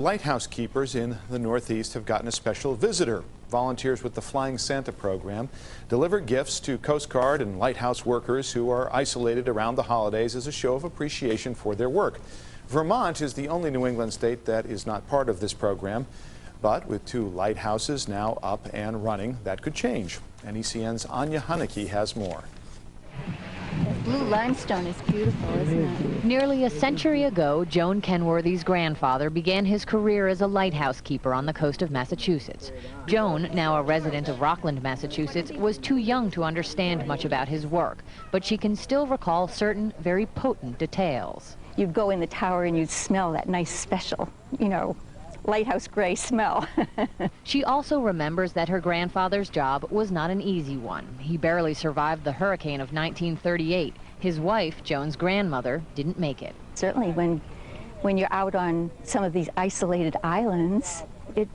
Lighthouse keepers in the Northeast have gotten a special visitor. Volunteers with the Flying Santa program deliver gifts to Coast Guard and lighthouse workers who are isolated around the holidays as a show of appreciation for their work. Vermont is the only New England state that is not part of this program, but with 2 lighthouses now up and running, that could change. NECN's Anya Haneke has more. Blue limestone is beautiful, isn't it? Nearly a century ago, Joan Kenworthy's grandfather began his career as a lighthouse keeper on the coast of Massachusetts. Joan, now a resident of Rockland, Massachusetts, was too young to understand much about his work, but she can still recall certain very potent details. You'd go in the tower and you'd smell that nice special, lighthouse gray smell. She also remembers that her grandfather's job was not an easy one. He barely survived the hurricane of 1938. His wife, Joan's grandmother, didn't make it. Certainly when you're out on some of these isolated islands, it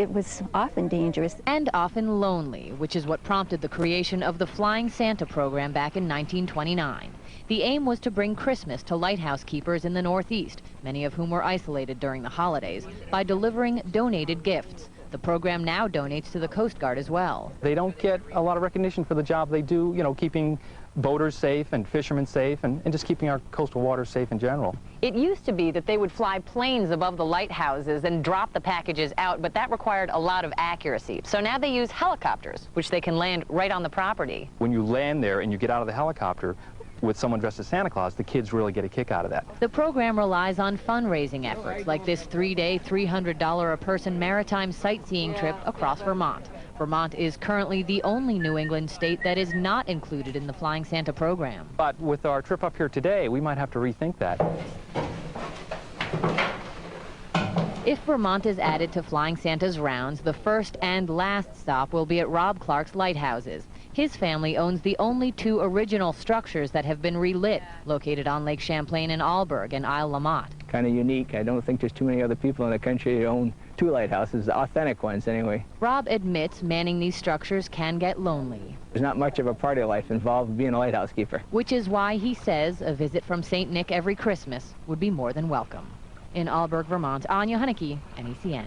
was often dangerous. And often lonely, which is what prompted the creation of the Flying Santa program back in 1929. The aim was to bring Christmas to lighthouse keepers in the Northeast, many of whom were isolated during the holidays, by delivering donated gifts. The program now donates to the Coast Guard as well. They don't get a lot of recognition for the job they do, keeping boaters safe and fishermen safe and just keeping our coastal waters safe in general. It used to be that they would fly planes above the lighthouses and drop the packages out, but that required a lot of accuracy. So now they use helicopters, which they can land right on the property. When you land there and you get out of the helicopter with someone dressed as Santa Claus, the kids really get a kick out of that. The program relies on fundraising efforts like this 3-day, $300 a person maritime sightseeing trip across Vermont. Vermont is currently the only New England state that is not included in the Flying Santa program. But with our trip up here today, we might have to rethink that. If Vermont is added to Flying Santa's rounds, the first and last stop will be at Rob Clark's Lighthouses. His family owns the only 2 original structures that have been relit, located on Lake Champlain in Alberg and Isle La Motte. Kind of unique. I don't think there's too many other people in the country who own 2 lighthouses, authentic ones anyway. Rob admits manning these structures can get lonely. There's not much of a party life involved in being a lighthouse keeper. Which is why he says a visit from St. Nick every Christmas would be more than welcome. In Alberg, Vermont, Anya Haneke, NECN.